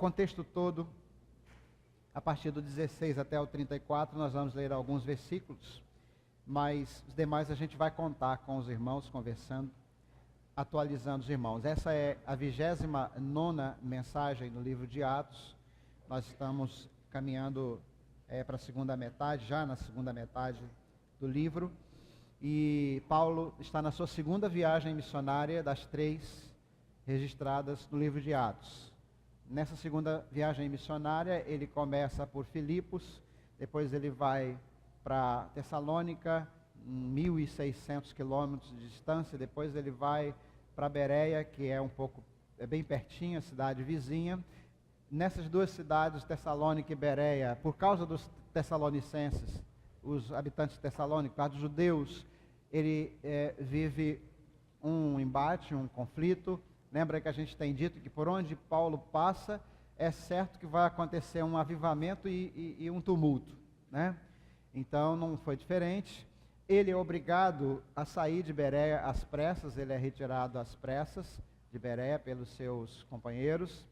contexto todo, a partir do 16 até o 34, nós vamos ler alguns versículos, mas os demais a gente vai contar com os irmãos, conversando, atualizando os irmãos. Essa é a 29ª mensagem no livro de Atos. Nós estamos caminhando para a segunda metade, já na segunda metade do livro, e Paulo está na sua segunda viagem missionária das 3 registradas no livro de Atos. Nessa segunda viagem missionária, ele começa por Filipos, depois ele vai para Tessalônica, 1.600 quilômetros de distância, depois ele vai para Bereia, que é bem pertinho, a cidade vizinha. Nessas duas cidades, Tessalônica e Bereia, por causa dos tessalonicenses, os habitantes de Tessalônica, por causa dos judeus, ele vive um embate, um conflito. Lembra que a gente tem dito que por onde Paulo passa, é certo que vai acontecer um avivamento e um tumulto, né? Então não foi diferente. Ele é obrigado a sair de Bereia às pressas, ele é retirado às pressas de Bereia pelos seus companheiros.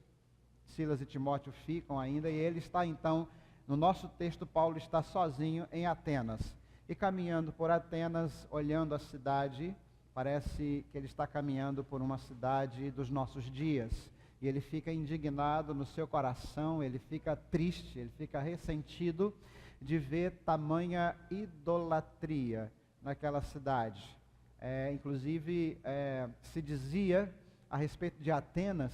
Silas e Timóteo ficam ainda, e ele está então, no nosso texto, Paulo está sozinho em Atenas. E caminhando por Atenas, olhando a cidade, parece que ele está caminhando por uma cidade dos nossos dias. E ele fica indignado no seu coração, ele fica triste, ele fica ressentido de ver tamanha idolatria naquela cidade. Inclusive, se dizia a respeito de Atenas.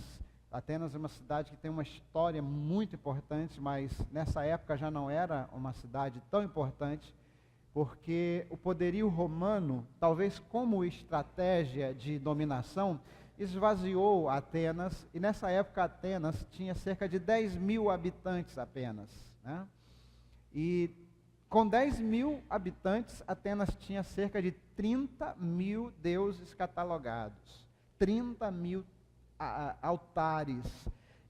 Atenas é uma cidade que tem uma história muito importante, mas nessa época já não era uma cidade tão importante, porque o poderio romano, talvez como estratégia de dominação, esvaziou Atenas, e nessa época Atenas tinha cerca de 10.000 habitantes apenas, né? E com 10.000 habitantes, Atenas tinha cerca de 30.000 deuses catalogados, 30.000 altares.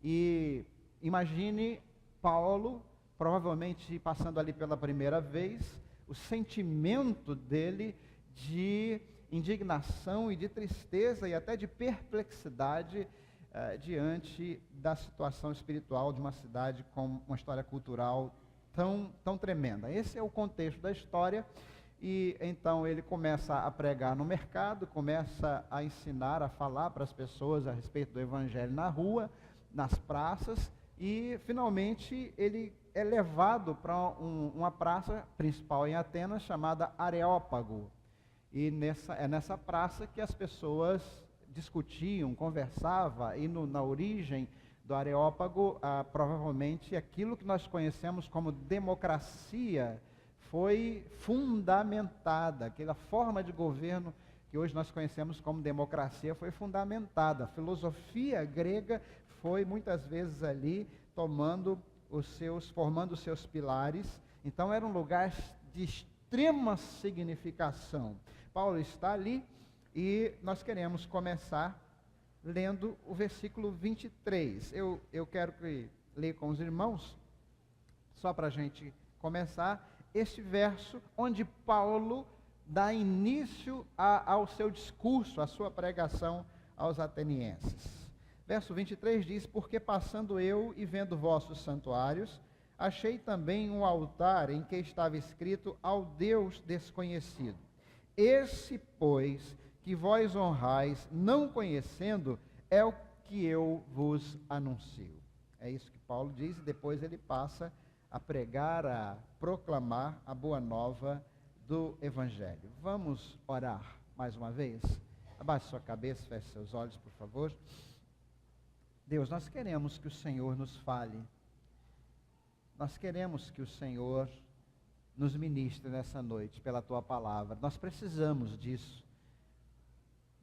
E imagine Paulo, provavelmente passando ali pela primeira vez, o sentimento dele de indignação e de tristeza e até de perplexidade diante da situação espiritual de uma cidade com uma história cultural tão tremenda. Esse é o contexto da história. E então ele começa a pregar no mercado, começa a ensinar, a falar para as pessoas a respeito do evangelho na rua, nas praças, e finalmente ele é levado para uma praça principal em Atenas chamada Areópago. E nessa praça que as pessoas discutiam, conversavam, e na origem do Areópago, provavelmente aquilo que nós conhecemos como democracia foi fundamentada. Aquela forma de governo que hoje nós conhecemos como democracia foi fundamentada. A filosofia grega foi muitas vezes ali formando os seus pilares. Então era um lugar de extrema significação. Paulo está ali e nós queremos começar lendo o versículo 23. Eu quero que leia com os irmãos, só para a gente começar, este verso onde Paulo dá início ao seu discurso, à sua pregação aos atenienses. Verso 23 diz: porque passando eu e vendo vossos santuários, achei também um altar em que estava escrito ao Deus desconhecido. Esse, pois, que vós honrais, não conhecendo, é o que eu vos anuncio. É isso que Paulo diz, e depois ele passa a pregar, a proclamar a boa nova do Evangelho. Vamos orar mais uma vez? Abaixe sua cabeça, feche seus olhos, por favor. Deus, nós queremos que o Senhor nos fale. Nós queremos que o Senhor nos ministre nessa noite pela Tua palavra. Nós precisamos disso.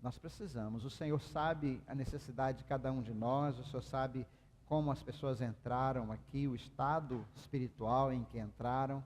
Nós precisamos. O Senhor sabe a necessidade de cada um de nós, o Senhor sabe como as pessoas entraram aqui, o estado espiritual em que entraram,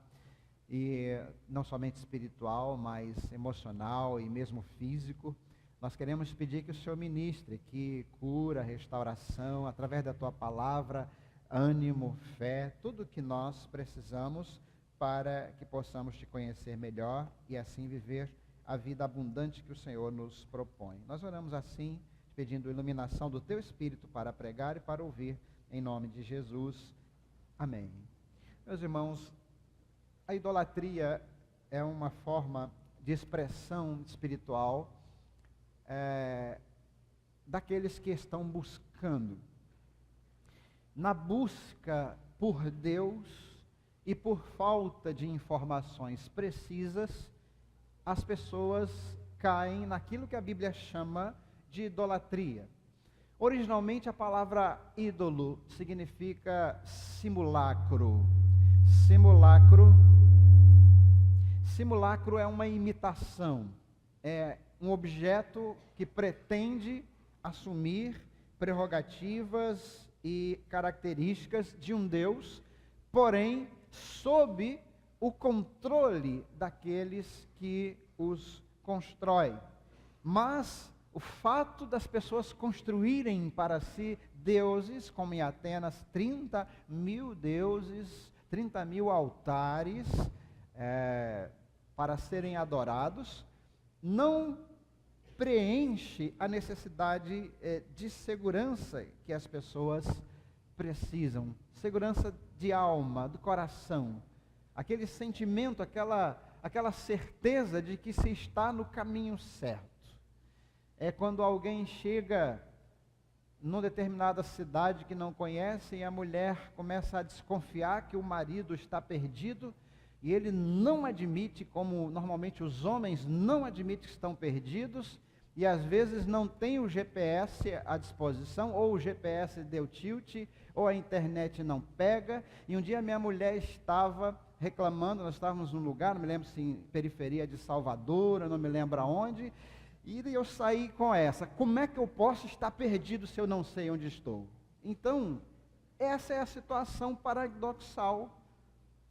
e não somente espiritual, mas emocional e mesmo físico. Nós queremos pedir que o Senhor ministre, que cura, restauração, através da Tua palavra, ânimo, fé, tudo o que nós precisamos para que possamos Te conhecer melhor e assim viver a vida abundante que o Senhor nos propõe. Nós oramos assim, pedindo iluminação do Teu Espírito para pregar e para ouvir, em nome de Jesus. Amém. Meus irmãos, a idolatria é uma forma de expressão espiritual daqueles que estão buscando. Na busca por Deus e por falta de informações precisas, as pessoas caem naquilo que a Bíblia chama de idolatria. Originalmente a palavra ídolo significa simulacro. Simulacro é uma imitação, é um objeto que pretende assumir prerrogativas e características de um Deus, porém sob o controle daqueles que os constroem. Mas o fato das pessoas construírem para si deuses, como em Atenas, 30 mil deuses, 30 mil altares para serem adorados, não preenche a necessidade de segurança que as pessoas precisam. Segurança de alma, do coração. Aquele sentimento, aquela certeza de que se está no caminho certo. É quando alguém chega numa determinada cidade que não conhece e a mulher começa a desconfiar que o marido está perdido e ele não admite, como normalmente os homens não admitem que estão perdidos, e às vezes não tem o GPS à disposição, ou o GPS deu tilt, ou a internet não pega. E um dia minha mulher estava reclamando, nós estávamos num lugar, não me lembro se em periferia de Salvador, eu não me lembro aonde, e eu saí com essa: como é que eu posso estar perdido se eu não sei onde estou? Então, essa é a situação paradoxal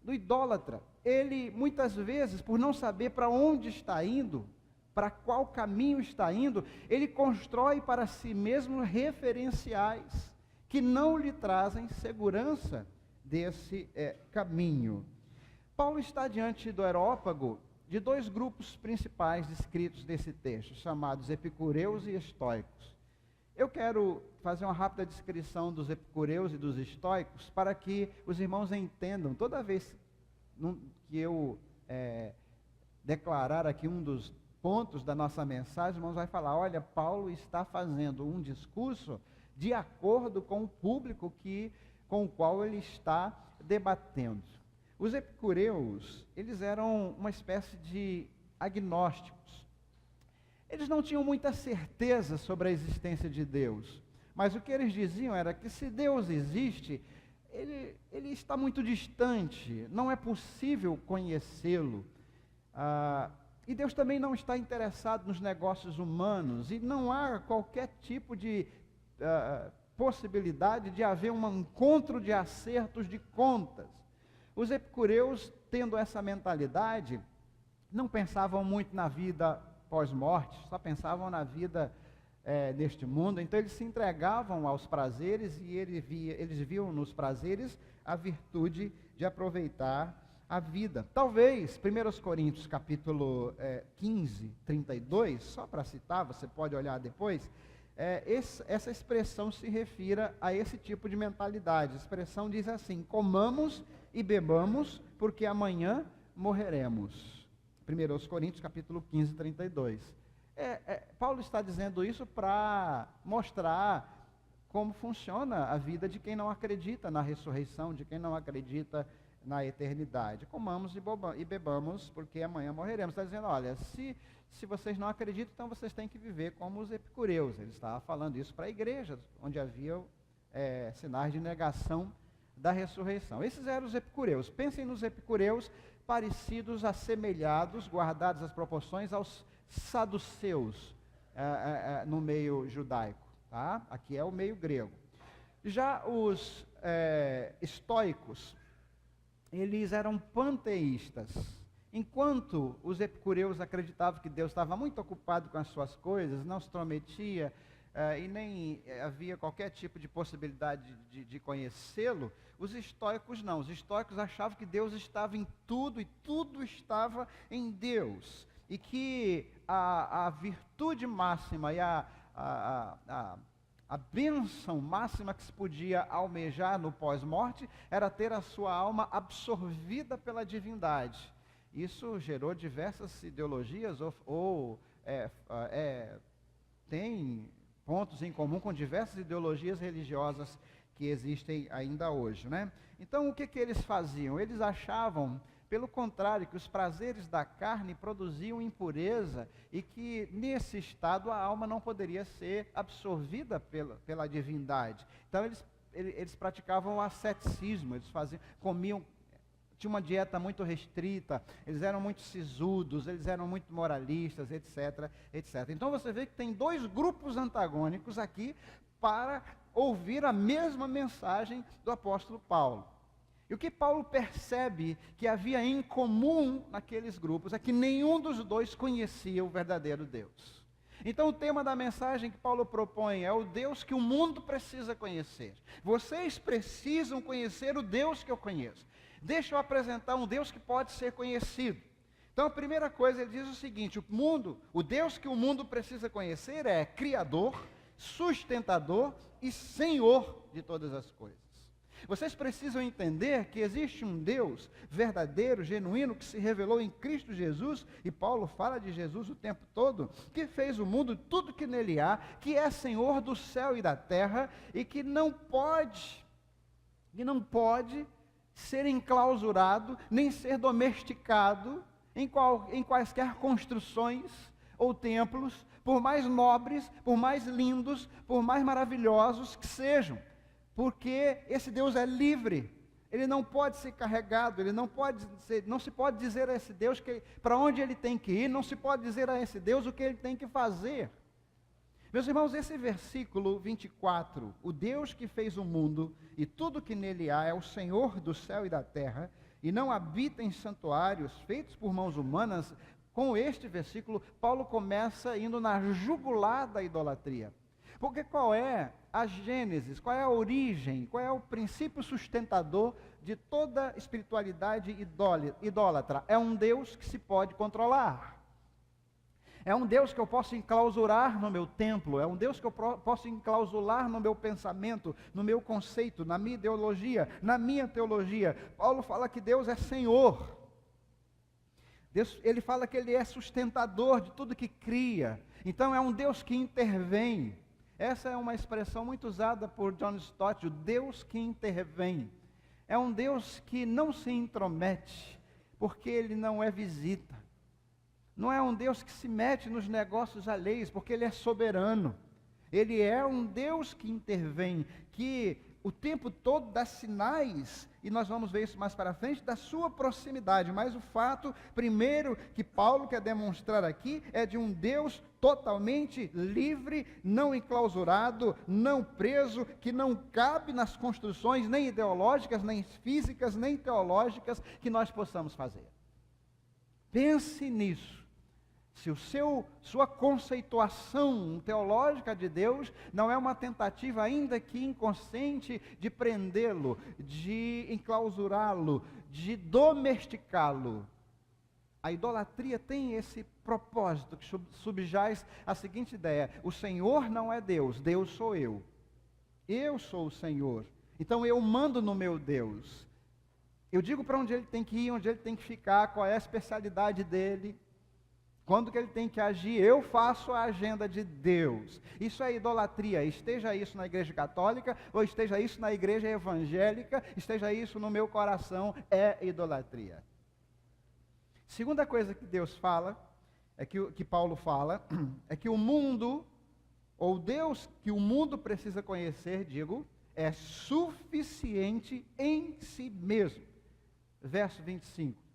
do idólatra. Ele, muitas vezes, por não saber para onde está indo, para qual caminho está indo, ele constrói para si mesmo referenciais que não lhe trazem segurança desse caminho. Paulo está diante do Areópago de dois grupos principais descritos nesse texto, chamados epicureus e estoicos. Eu quero fazer uma rápida descrição dos epicureus e dos estoicos para que os irmãos entendam. Toda vez que eu declarar aqui um dos pontos da nossa mensagem, os irmãos vai falar: olha, Paulo está fazendo um discurso de acordo com o público com o qual ele está debatendo. Os epicureus, eles eram uma espécie de agnósticos. Eles não tinham muita certeza sobre a existência de Deus, mas o que eles diziam era que se Deus existe, ele está muito distante, não é possível conhecê-lo. E Deus também não está interessado nos negócios humanos, e não há qualquer tipo de possibilidade de haver um encontro de acertos de contas. Os epicureus, tendo essa mentalidade, não pensavam muito na vida pós-morte, só pensavam na vida neste mundo. Então eles se entregavam aos prazeres e eles viam nos prazeres a virtude de aproveitar a vida. Talvez 1 Coríntios capítulo 15, 32, só para citar, você pode olhar depois, essa expressão se refira a esse tipo de mentalidade. A expressão diz assim: comamos e bebamos, porque amanhã morreremos. 1 Coríntios capítulo 15, 32. Paulo está dizendo isso para mostrar como funciona a vida de quem não acredita na ressurreição, de quem não acredita na eternidade. Comamos e bebamos, porque amanhã morreremos. Está dizendo: olha, se vocês não acreditam, então vocês têm que viver como os epicureus. Ele estava falando isso para a igreja, onde havia sinais de negação da ressurreição. Esses eram os epicureus. Pensem nos epicureus parecidos, assemelhados, guardados as proporções, aos saduceus no meio judaico. Tá? Aqui é o meio grego. Já os estoicos, eles eram panteístas. Enquanto os epicureus acreditavam que Deus estava muito ocupado com as suas coisas, não se intrometia e nem havia qualquer tipo de possibilidade de conhecê-lo, os estoicos não. Os estoicos achavam que Deus estava em tudo e tudo estava em Deus. E que a virtude máxima e a A bênção máxima que se podia almejar no pós-morte era ter a sua alma absorvida pela divindade. Isso gerou diversas ideologias tem pontos em comum com diversas ideologias religiosas que existem ainda hoje, né? Então, o que eles faziam? Eles achavam, pelo contrário, que os prazeres da carne produziam impureza e que, nesse estado, a alma não poderia ser absorvida pela divindade. Então, eles praticavam o asceticismo, comiam, tinham uma dieta muito restrita, eles eram muito sisudos, eles eram muito moralistas, etc, etc. Então, você vê que tem dois grupos antagônicos aqui para ouvir a mesma mensagem do apóstolo Paulo. E o que Paulo percebe que havia em comum naqueles grupos é que nenhum dos dois conhecia o verdadeiro Deus. Então o tema da mensagem que Paulo propõe é o Deus que o mundo precisa conhecer. Vocês precisam conhecer o Deus que eu conheço. Deixa eu apresentar um Deus que pode ser conhecido. Então a primeira coisa, ele diz o seguinte: o Deus que o mundo precisa conhecer é Criador, sustentador e Senhor de todas as coisas. Vocês precisam entender que existe um Deus verdadeiro, genuíno, que se revelou em Cristo Jesus, e Paulo fala de Jesus o tempo todo, que fez o mundo, tudo que nele há, que é Senhor do céu e da terra, e que não pode ser enclausurado, nem ser domesticado em quaisquer construções ou templos, por mais nobres, por mais lindos, por mais maravilhosos que sejam. Porque esse Deus é livre, ele não pode ser carregado, não se pode dizer a esse Deus para onde ele tem que ir, não se pode dizer a esse Deus o que ele tem que fazer. Meus irmãos, esse versículo 24, o Deus que fez o mundo e tudo que nele há é o Senhor do céu e da terra, e não habita em santuários feitos por mãos humanas. Com este versículo, Paulo começa indo na jugular da idolatria. Porque qual é a gênese, qual é a origem, qual é o princípio sustentador de toda espiritualidade idólatra? É um Deus que se pode controlar. É um Deus que eu posso enclausurar no meu templo, é um Deus que eu posso enclausurar no meu pensamento, no meu conceito, na minha ideologia, na minha teologia. Paulo fala que Deus é Senhor. Ele fala que Ele é sustentador de tudo que cria. Então é um Deus que intervém. Essa é uma expressão muito usada por John Stott, o Deus que intervém. É um Deus que não se intromete, porque Ele não é visita. Não é um Deus que se mete nos negócios alheios, porque Ele é soberano. Ele é um Deus que intervém, que o tempo todo dá sinais, e nós vamos ver isso mais para frente, da sua proximidade. Mas o fato, primeiro, que Paulo quer demonstrar aqui, é de um Deus totalmente livre, não enclausurado, não preso, que não cabe nas construções nem ideológicas, nem físicas, nem teológicas que nós possamos fazer. Pense nisso. Se sua conceituação teológica de Deus não é uma tentativa, ainda que inconsciente, de prendê-lo, de enclausurá-lo, de domesticá-lo. A idolatria tem esse propósito que subjaz a seguinte ideia: o Senhor não é Deus, Deus sou eu. Eu sou o Senhor. Então eu mando no meu Deus. Eu digo para onde ele tem que ir, onde ele tem que ficar, qual é a especialidade dele. Quando que ele tem que agir, eu faço a agenda de Deus. Isso é idolatria, esteja isso na igreja católica, ou esteja isso na igreja evangélica, esteja isso no meu coração, é idolatria. Segunda coisa que Deus fala, que Paulo fala, é que o mundo, ou Deus que o mundo precisa conhecer, é suficiente em si mesmo. Verso 25.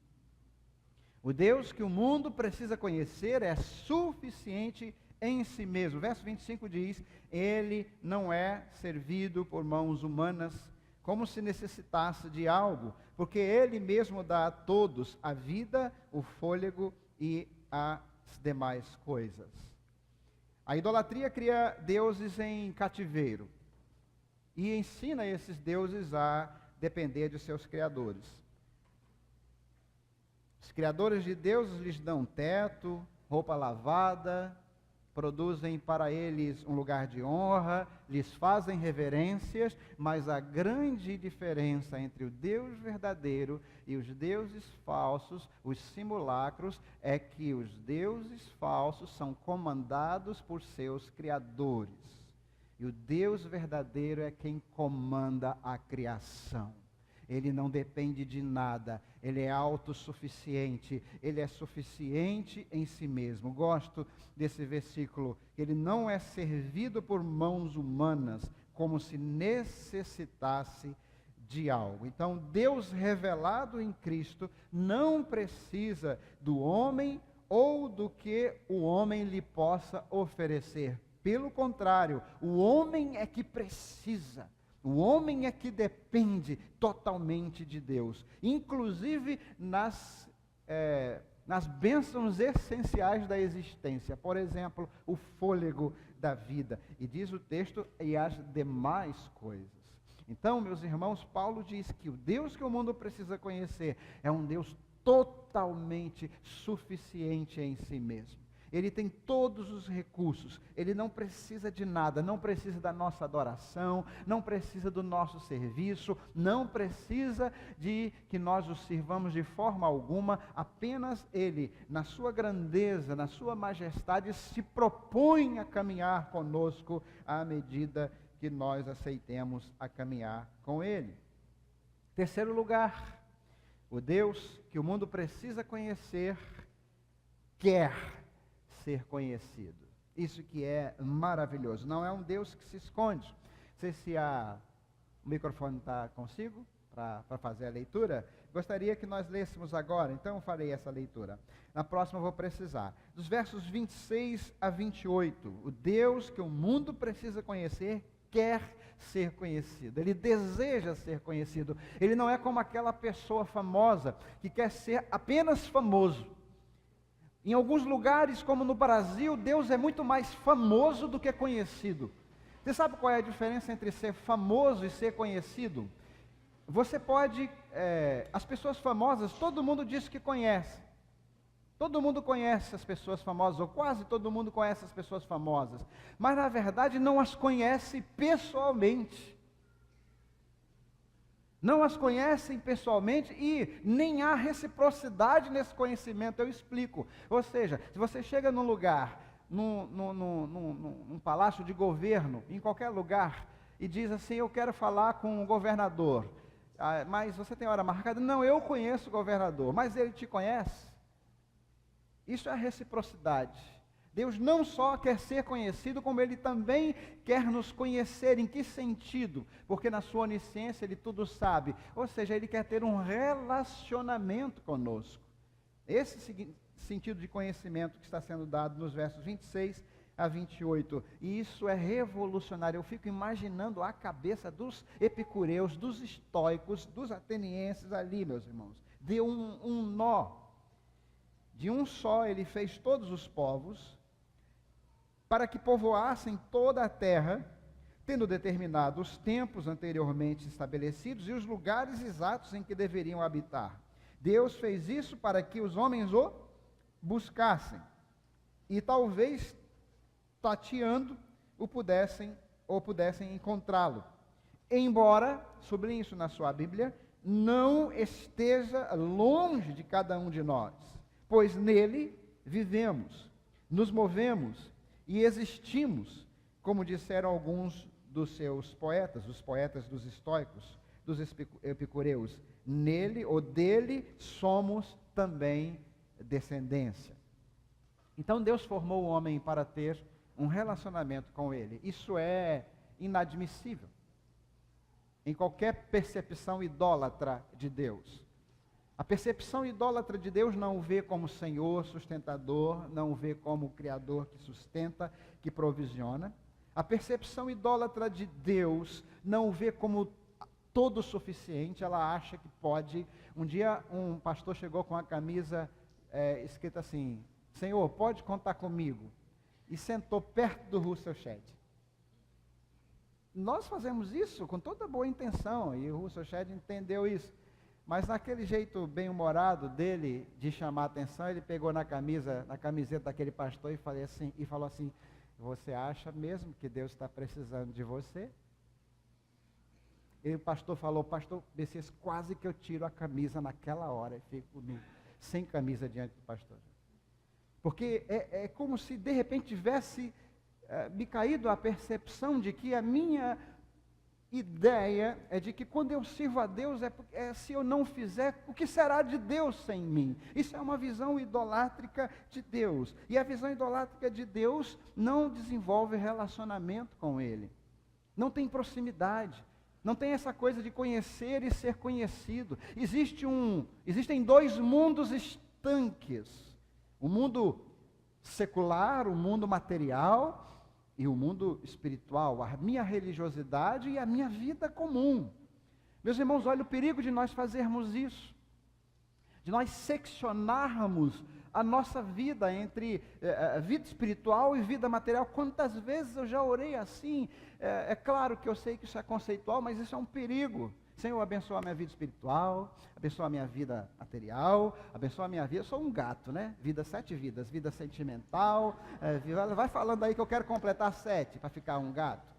O Deus que o mundo precisa conhecer é suficiente em si mesmo. Verso 25 diz: Ele não é servido por mãos humanas, como se necessitasse de algo, porque Ele mesmo dá a todos a vida, o fôlego e as demais coisas. A idolatria cria deuses em cativeiro e ensina esses deuses a depender de seus criadores. Os criadores de deuses lhes dão teto, roupa lavada, produzem para eles um lugar de honra, lhes fazem reverências, mas a grande diferença entre o Deus verdadeiro e os deuses falsos, os simulacros, é que os deuses falsos são comandados por seus criadores. E o Deus verdadeiro é quem comanda a criação. Ele não depende de nada, ele é autossuficiente, ele é suficiente em si mesmo. Gosto desse versículo, ele não é servido por mãos humanas, como se necessitasse de algo. Então, Deus revelado em Cristo não precisa do homem ou do que o homem lhe possa oferecer. Pelo contrário, o homem é que precisa. O homem é que depende totalmente de Deus, inclusive nas bênçãos essenciais da existência. Por exemplo, o fôlego da vida. E diz o texto, e as demais coisas. Então, meus irmãos, Paulo diz que o Deus que o mundo precisa conhecer é um Deus totalmente suficiente em si mesmo. Ele tem todos os recursos, ele não precisa de nada, não precisa da nossa adoração, não precisa do nosso serviço, não precisa de que nós o sirvamos de forma alguma, apenas ele, na sua grandeza, na sua majestade, se propõe a caminhar conosco à medida que nós aceitemos a caminhar com ele. Terceiro lugar, o Deus que o mundo precisa conhecer, quer ser conhecido. Isso que é maravilhoso. Não é um Deus que se esconde. Não sei se o microfone está consigo para fazer a leitura. Gostaria que nós lêssemos agora, então eu farei essa leitura. Na próxima eu vou precisar. Dos versos 26 a 28. O Deus que o mundo precisa conhecer quer ser conhecido. Ele deseja ser conhecido. Ele não é como aquela pessoa famosa que quer ser apenas famoso. Em alguns lugares, como no Brasil, Deus é muito mais famoso do que conhecido. Você sabe qual é a diferença entre ser famoso e ser conhecido? Você pode, as pessoas famosas, todo mundo diz que conhece. Todo mundo conhece as pessoas famosas, ou quase todo mundo conhece as pessoas famosas. Mas, na verdade, não as conhece pessoalmente. Não as conhecem pessoalmente e nem há reciprocidade nesse conhecimento. Eu explico. Ou seja, se você chega num lugar, num palácio de governo, em qualquer lugar, e diz assim, eu quero falar com o governador. Mas você tem hora marcada? Não, eu conheço o governador, mas ele te conhece? Isso é a reciprocidade. Deus não só quer ser conhecido, como Ele também quer nos conhecer. Em que sentido? Porque na sua onisciência Ele tudo sabe. Ou seja, Ele quer ter um relacionamento conosco. Esse sentido de conhecimento que está sendo dado nos versos 26 a 28. E isso é revolucionário. Eu fico imaginando a cabeça dos epicureus, dos estoicos, dos atenienses ali, meus irmãos. Deu um nó. De um só Ele fez todos os povos, para que povoassem toda a terra, tendo determinado os tempos anteriormente estabelecidos e os lugares exatos em que deveriam habitar. Deus fez isso para que os homens o buscassem, e talvez, tateando, pudessem encontrá-lo. Embora, sublinhe isso na sua Bíblia, não esteja longe de cada um de nós, pois nele vivemos, nos movemos e existimos, como disseram alguns dos seus poetas, os poetas dos estoicos, dos epicureus. Nele ou dele somos também descendência. Então Deus formou o homem para ter um relacionamento com ele. Isso é inadmissível em qualquer percepção idólatra de Deus. A percepção idólatra de Deus não o vê como Senhor, sustentador, não o vê como Criador que sustenta, que provisiona. A percepção idólatra de Deus não o vê como todo suficiente, ela acha que pode. Um dia um pastor chegou com a camisa escrita assim, Senhor, pode contar comigo, e sentou perto do Russell Shedd. Nós fazemos isso com toda boa intenção, e o Russell Shedd entendeu isso. Mas naquele jeito bem-humorado dele de chamar a atenção, ele pegou na camiseta daquele pastor e falou assim: você acha mesmo que Deus está precisando de você? E o pastor falou: pastor Messias, quase que eu tiro a camisa naquela hora e fico sem camisa diante do pastor. Porque é como se de repente tivesse me caído a percepção de que a minha ideia é de que quando eu sirvo a Deus, se eu não fizer, o que será de Deus sem mim? Isso é uma visão idolátrica de Deus. E a visão idolátrica de Deus não desenvolve relacionamento com Ele. Não tem proximidade. Não tem essa coisa de conhecer e ser conhecido. Existem dois mundos estanques. O mundo secular, o mundo material e o mundo espiritual, a minha religiosidade e a minha vida comum. Meus irmãos, olha o perigo de nós fazermos isso, de nós seccionarmos a nossa vida entre vida espiritual e vida material. Quantas vezes eu já orei assim? É claro que eu sei que isso é conceitual, mas isso é um perigo. Senhor, abençoa a minha vida espiritual, abençoa a minha vida material, abençoa a minha vida. Eu sou um gato, né? 7 vidas, vida sentimental. Vai falando aí que eu quero completar 7 para ficar um gato.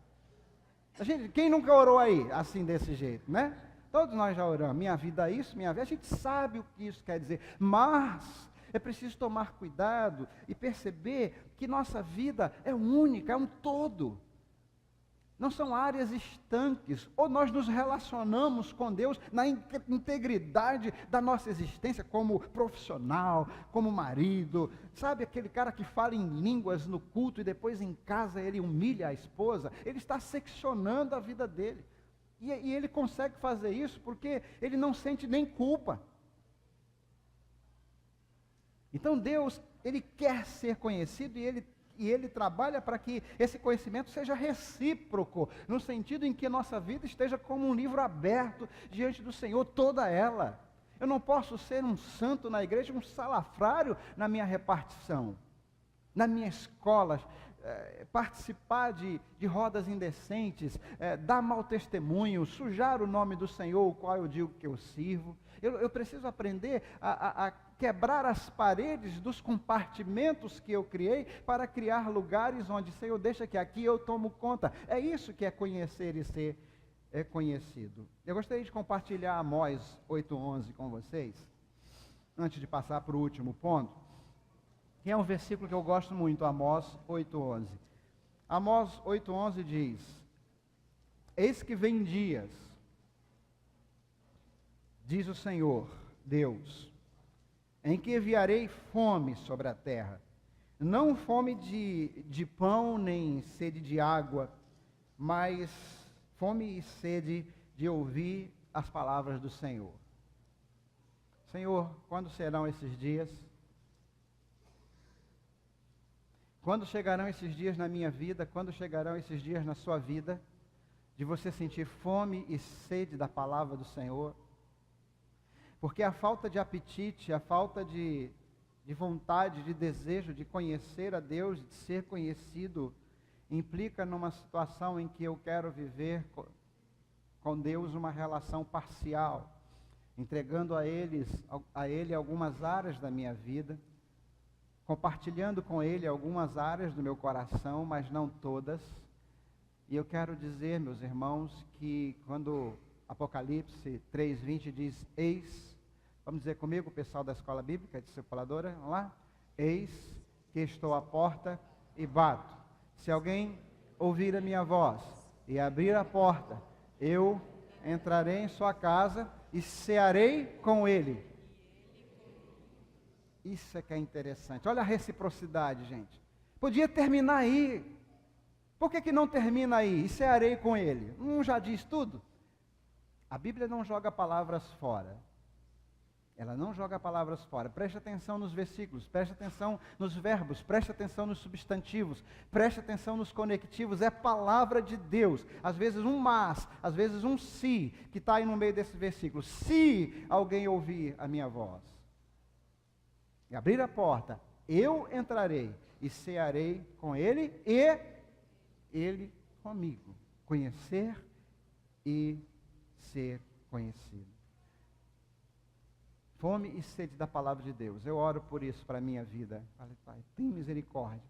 Quem nunca orou aí, assim, desse jeito, né? Todos nós já oramos. Minha vida é isso, minha vida. A gente sabe o que isso quer dizer, mas é preciso tomar cuidado e perceber que nossa vida é única, é um todo. Não são áreas estanques. Ou nós nos relacionamos com Deus na integridade da nossa existência, como profissional, como marido. Sabe aquele cara que fala em línguas no culto e depois em casa ele humilha a esposa? Ele está seccionando a vida dele. E ele consegue fazer isso porque ele não sente nem culpa. Então Deus, Ele quer ser conhecido e Ele trabalha para que esse conhecimento seja recíproco, no sentido em que nossa vida esteja como um livro aberto diante do Senhor, toda ela. Eu não posso ser um santo na igreja, um salafrário na minha repartição, na minha escola, participar de rodas indecentes, dar mau testemunho, sujar o nome do Senhor, o qual eu digo que eu sirvo. Eu preciso aprender a quebrar as paredes dos compartimentos que eu criei para criar lugares onde, Senhor, deixa que aqui eu tomo conta. É isso que é conhecer e ser conhecido. Eu gostaria de compartilhar Amós 8:11 com vocês, antes de passar para o último ponto, que é um versículo que eu gosto muito, Amós 8:11. Amós 8:11 diz: eis que vem dias, diz o Senhor, Deus, em que enviarei fome sobre a terra, não fome de pão nem sede de água, mas fome e sede de ouvir as palavras do Senhor. Senhor, quando serão esses dias? Quando chegarão esses dias na minha vida? Quando chegarão esses dias na sua vida? De você sentir fome e sede da palavra do Senhor? Porque a falta de apetite, a falta de vontade, de desejo de conhecer a Deus, de ser conhecido, implica numa situação em que eu quero viver com Deus uma relação parcial, entregando a Ele algumas áreas da minha vida, compartilhando com Ele algumas áreas do meu coração, mas não todas. E eu quero dizer, meus irmãos, que quando Apocalipse 3:20 diz, eis, vamos dizer comigo, o pessoal da escola bíblica, discipuladora, vamos lá? Eis que estou à porta e bato. Se alguém ouvir a minha voz e abrir a porta, eu entrarei em sua casa e cearei com ele. Isso é que é interessante. Olha a reciprocidade, gente. Podia terminar aí. Por que não termina aí? E cearei com ele. Não já diz tudo? A Bíblia não joga palavras fora. Ela não joga palavras fora. Preste atenção nos versículos, preste atenção nos verbos, preste atenção nos substantivos, preste atenção nos conectivos. É palavra de Deus. Às vezes um mas, às vezes um se, que está aí no meio desse versículo. Se alguém ouvir a minha voz e abrir a porta, eu entrarei e cearei com ele e ele comigo. Conhecer e ser conhecido. Fome e sede da palavra de Deus. Eu oro por isso para a minha vida. Pai, tem misericórdia.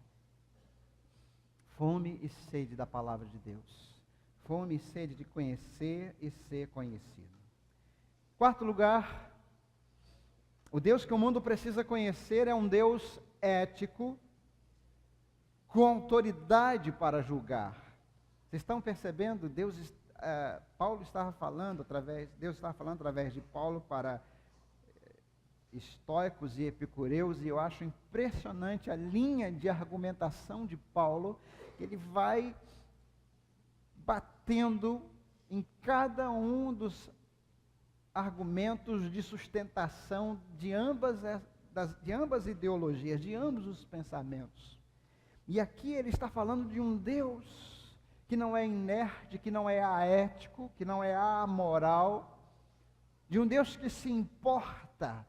Fome e sede da palavra de Deus. Fome e sede de conhecer e ser conhecido. Quarto lugar, o Deus que o mundo precisa conhecer é um Deus ético, com autoridade para julgar. Vocês estão percebendo? Deus estava falando através de Paulo para estoicos e epicureus, e eu acho impressionante a linha de argumentação de Paulo. Ele vai batendo em cada um dos argumentos de sustentação de ambas ideologias, de ambos os pensamentos. E aqui ele está falando de um Deus que não é inerte, que não é aético, que não é amoral, de um Deus que se importa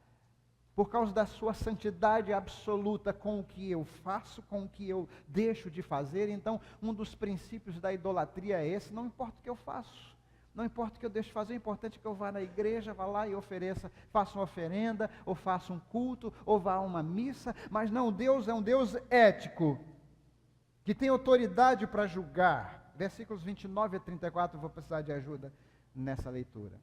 por causa da sua santidade absoluta com o que eu faço, com o que eu deixo de fazer. Então, um dos princípios da idolatria é esse: não importa o que eu faço, não importa o que eu deixo de fazer, o importante é que eu vá na igreja, vá lá e ofereça, faça uma oferenda, ou faça um culto, ou vá a uma missa. Mas não, Deus é um Deus ético, que tem autoridade para julgar. Versículos 29 a 34, eu vou precisar de ajuda nessa leitura.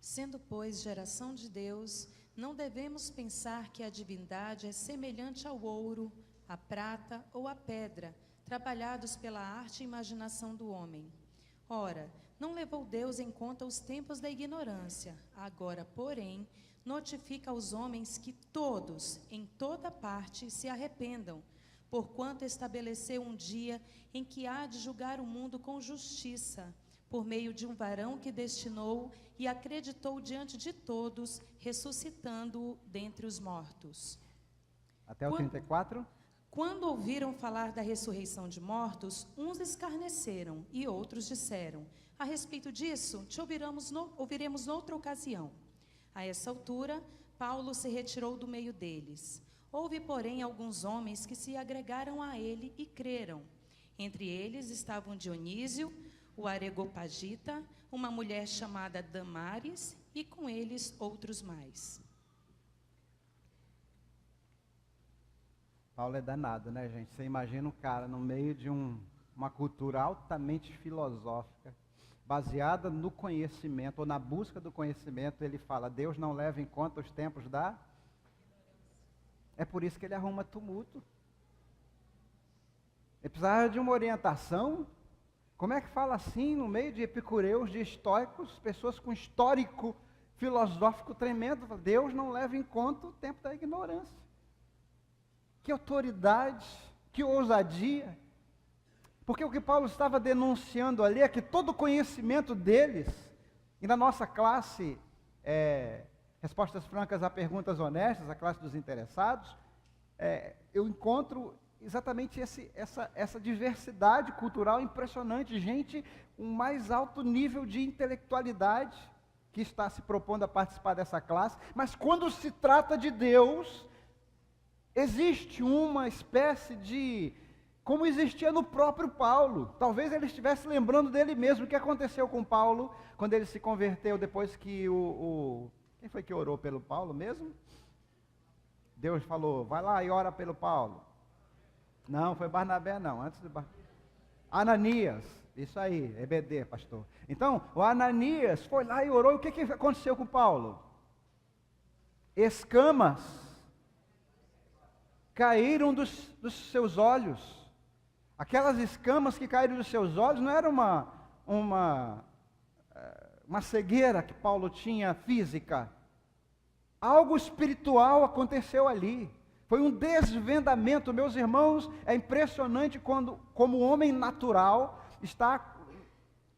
Sendo, pois, geração de Deus, não devemos pensar que a divindade é semelhante ao ouro, à prata ou à pedra, trabalhados pela arte e imaginação do homem. Ora, não levou Deus em conta os tempos da ignorância. Agora, porém, notifica aos homens que todos, em toda parte, se arrependam, porquanto estabeleceu um dia em que há de julgar o mundo com justiça, por meio de um varão que destinou e acreditou diante de todos, ressuscitando-o dentre os mortos. Até o 34. Quando ouviram falar da ressurreição de mortos, uns escarneceram e outros disseram: a respeito disso, te ouviremos noutra ocasião. A essa altura, Paulo se retirou do meio deles. Houve, porém, alguns homens que se agregaram a ele e creram. Entre eles estavam Dionísio, o Areopagita, uma mulher chamada Damaris, e com eles outros mais. Paulo é danado, né, gente? Você imagina um cara no meio de uma cultura altamente filosófica, baseada no conhecimento, ou na busca do conhecimento. Ele fala: Deus não leva em conta os tempos da... É por isso que ele arruma tumulto. Ele precisava de uma orientação. Como é que fala assim no meio de epicureus, de estoicos, pessoas com histórico filosófico tremendo? Deus não leva em conta o tempo da ignorância. Que autoridade, que ousadia. Porque o que Paulo estava denunciando ali é que todo o conhecimento deles, e na nossa classe, Respostas Francas a Perguntas Honestas, a classe dos interessados, eu encontro exatamente essa diversidade cultural impressionante, gente com mais alto nível de intelectualidade que está se propondo a participar dessa classe. Mas quando se trata de Deus, existe uma espécie de... como existia no próprio Paulo. Talvez ele estivesse lembrando dele mesmo. O que aconteceu com Paulo quando ele se converteu, depois que quem foi que orou pelo Paulo mesmo? Deus falou: vai lá e ora pelo Paulo. Não, foi Barnabé não, antes de Ananias, isso aí, EBD, pastor. Então, o Ananias foi lá e orou, e o que aconteceu com Paulo? Escamas caíram dos seus olhos. Aquelas escamas que caíram dos seus olhos não era uma cegueira que Paulo tinha física. Algo espiritual aconteceu ali. Foi um desvendamento, meus irmãos. É impressionante como o homem natural está,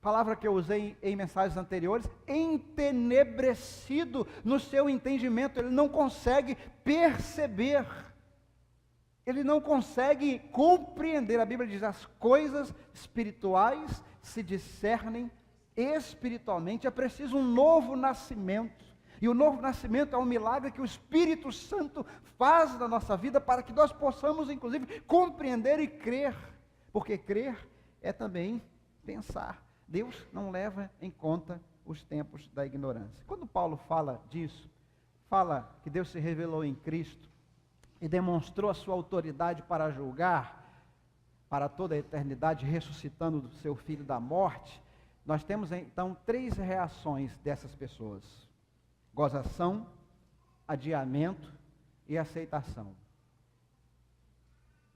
palavra que eu usei em mensagens anteriores, entenebrecido no seu entendimento. Ele não consegue perceber, ele não consegue compreender. A Bíblia diz: as coisas espirituais se discernem espiritualmente. É preciso um novo nascimento. E o novo nascimento é um milagre que o Espírito Santo faz na nossa vida, para que nós possamos, inclusive, compreender e crer. Porque crer é também pensar. Deus não leva em conta os tempos da ignorância. Quando Paulo fala disso, fala que Deus se revelou em Cristo e demonstrou a sua autoridade para julgar para toda a eternidade, ressuscitando do seu Filho da morte, nós temos então 3 reações dessas pessoas: gozação, adiamento e aceitação.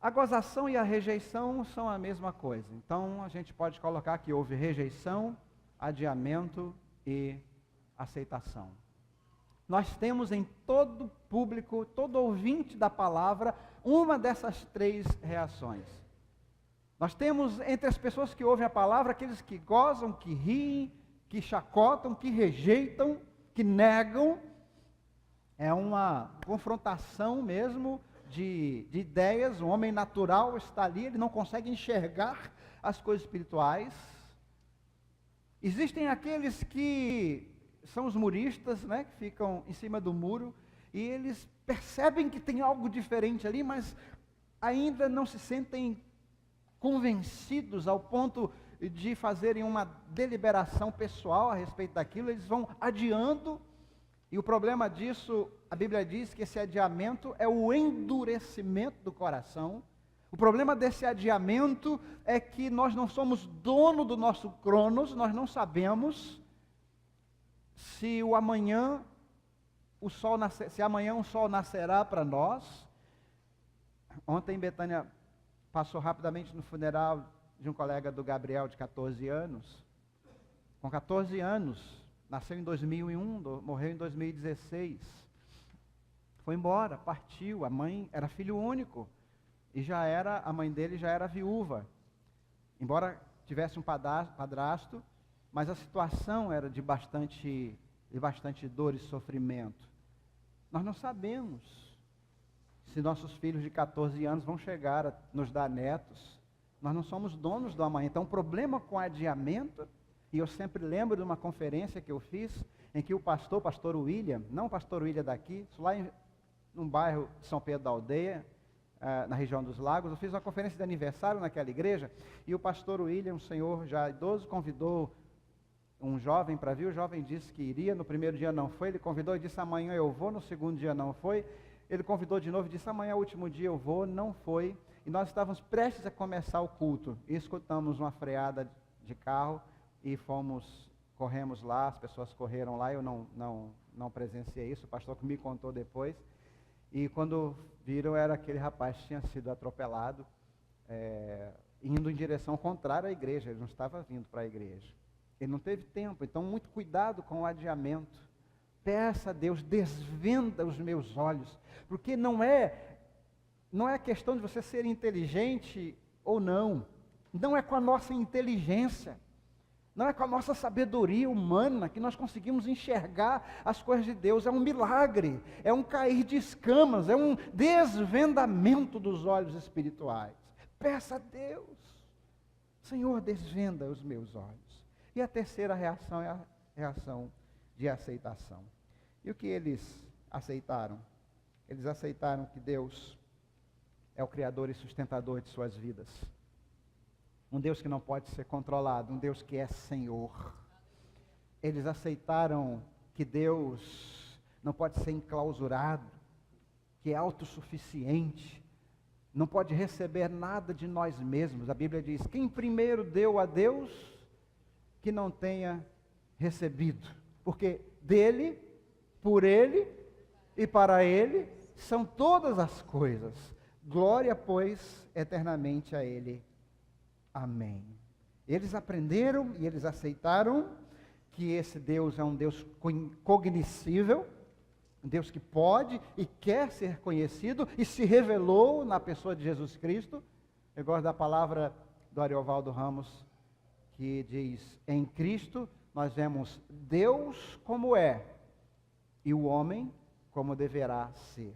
A gozação e a rejeição são a mesma coisa. Então a gente pode colocar que houve rejeição, adiamento e aceitação. Nós temos em todo público, todo ouvinte da palavra, uma dessas 3 reações. Nós temos entre as pessoas que ouvem a palavra, aqueles que gozam, que riem, que chacotam, que rejeitam, que negam. É uma confrontação mesmo de ideias. O homem natural está ali, ele não consegue enxergar as coisas espirituais. Existem aqueles que são os muristas, né, que ficam em cima do muro, e eles percebem que tem algo diferente ali, mas ainda não se sentem convencidos ao ponto de fazerem uma deliberação pessoal a respeito daquilo. Eles vão adiando, e o problema disso, a Bíblia diz que esse adiamento é o endurecimento do coração. O problema desse adiamento é que nós não somos dono do nosso cronos, nós não sabemos se amanhã o sol nascerá para nós. Ontem Betânia passou rapidamente no funeral de um colega do Gabriel, de 14 anos. Com 14 anos, nasceu em 2001, morreu em 2016. Foi embora, partiu. A mãe era filho único e a mãe dele já era viúva. Embora tivesse um padrasto, mas a situação era de bastante dor e sofrimento. Nós não sabemos se nossos filhos de 14 anos vão chegar a nos dar netos. Nós não somos donos do amanhã. Então, o problema com adiamento, e eu sempre lembro de uma conferência que eu fiz, em que o pastor William, não o pastor William daqui, lá num bairro de São Pedro da Aldeia, na região dos Lagos, eu fiz uma conferência de aniversário naquela igreja, e o pastor William, um senhor já idoso, convidou um jovem para vir. O jovem disse que iria, no primeiro dia não foi, ele convidou e disse: amanhã eu vou, no segundo dia não foi, ele convidou de novo e disse: amanhã é o último dia eu vou, não foi, e nós estávamos prestes a começar o culto, e escutamos uma freada de carro, e corremos lá, as pessoas correram lá, eu não presenciei isso, o pastor que me contou depois, e quando viram, era aquele rapaz que tinha sido atropelado, indo em direção contrária à igreja, ele não estava vindo para a igreja. Ele não teve tempo. Então, muito cuidado com o adiamento. Peça a Deus, desvenda os meus olhos, porque não é questão de você ser inteligente ou não. Não é com a nossa inteligência, não é com a nossa sabedoria humana que nós conseguimos enxergar as coisas de Deus. É um milagre, é um cair de escamas, é um desvendamento dos olhos espirituais. Peça a Deus: Senhor, desvenda os meus olhos. E a terceira reação é a reação de aceitação. E o que eles aceitaram? Eles aceitaram que Deus é o Criador e sustentador de suas vidas. Um Deus que não pode ser controlado, um Deus que é Senhor. Eles aceitaram que Deus não pode ser enclausurado, que é autossuficiente, não pode receber nada de nós mesmos. A Bíblia diz: quem primeiro deu a Deus, que não tenha recebido, porque dele, por ele e para ele são todas as coisas. Glória, pois, eternamente a ele. Amém. Eles aprenderam e eles aceitaram que esse Deus é um Deus cognoscível, um Deus que pode e quer ser conhecido, e se revelou na pessoa de Jesus Cristo. Eu gosto da palavra do Ariovaldo Ramos, que diz: em Cristo nós vemos Deus como é e o homem como deverá ser.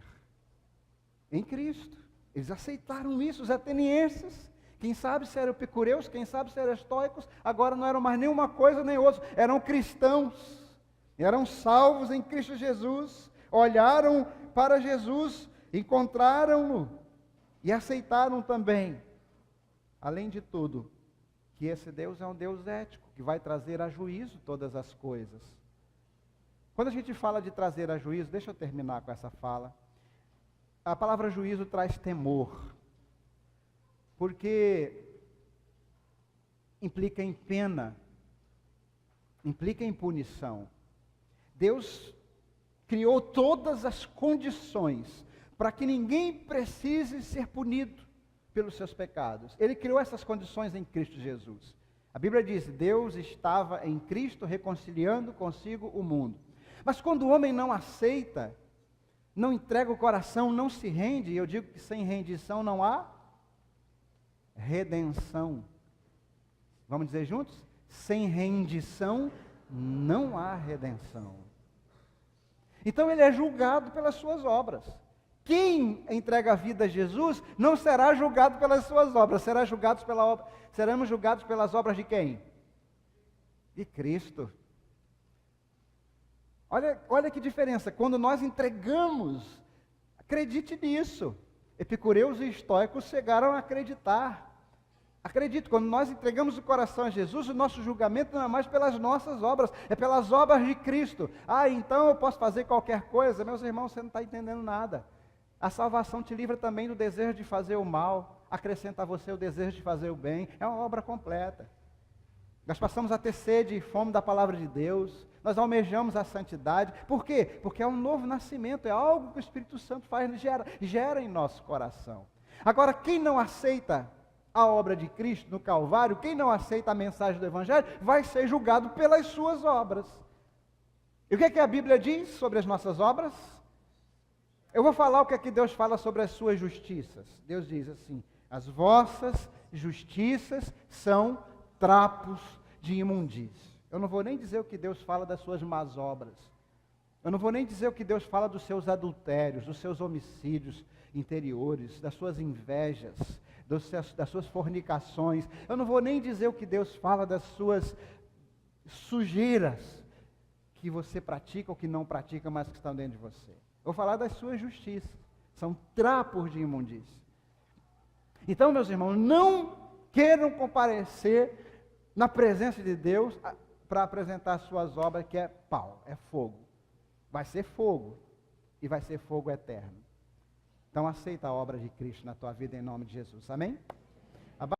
Em Cristo. Eles aceitaram isso, os atenienses. Quem sabe se eram epicureus, quem sabe se eram estoicos, agora não eram mais nenhuma coisa nem outra, eram cristãos, eram salvos em Cristo Jesus, olharam para Jesus, encontraram-no e aceitaram também, além de tudo, que esse Deus é um Deus ético, que vai trazer a juízo todas as coisas. Quando a gente fala de trazer a juízo, deixa eu terminar com essa fala. A palavra juízo traz temor, porque implica em pena, implica em punição. Deus criou todas as condições para que ninguém precise ser punido pelos seus pecados. Ele criou essas condições em Cristo Jesus. A Bíblia diz: Deus estava em Cristo reconciliando consigo o mundo. Mas quando o homem não aceita, não entrega o coração, não se rende, e eu digo que sem rendição não há redenção. Vamos dizer juntos? Sem rendição não há redenção. Então ele é julgado pelas suas obras. Quem entrega a vida a Jesus não será julgado pelas suas obras, seremos julgados pelas obras de quem? De Cristo. Olha que diferença, quando nós entregamos, acredite nisso. Epicureus e estoicos chegaram a acreditar. Acredite, quando nós entregamos o coração a Jesus, o nosso julgamento não é mais pelas nossas obras, é pelas obras de Cristo. Então eu posso fazer qualquer coisa. Meus irmãos, você não está entendendo nada. A salvação te livra também do desejo de fazer o mal, acrescenta a você o desejo de fazer o bem. É uma obra completa. Nós passamos a ter sede e fome da palavra de Deus, nós almejamos a santidade. Por quê? Porque é um novo nascimento, é algo que o Espírito Santo faz, gera em nosso coração. Agora, quem não aceita a obra de Cristo no Calvário, quem não aceita a mensagem do Evangelho, vai ser julgado pelas suas obras. E o que é que a Bíblia diz sobre as nossas obras? Eu vou falar o que é que Deus fala sobre as suas justiças. Deus diz assim: as vossas justiças são trapos de imundície. Eu não vou nem dizer o que Deus fala das suas más obras. Eu não vou nem dizer o que Deus fala dos seus adultérios, dos seus homicídios interiores, das suas invejas, das suas fornicações. Eu não vou nem dizer o que Deus fala das suas sujeiras que você pratica ou que não pratica, mas que estão dentro de você. Eu vou falar das suas justiças. São trapos de imundície. Então, meus irmãos, não queiram comparecer na presença de Deus para apresentar as suas obras, que é pau, é fogo. Vai ser fogo, e vai ser fogo eterno. Então aceita a obra de Cristo na tua vida em nome de Jesus, amém?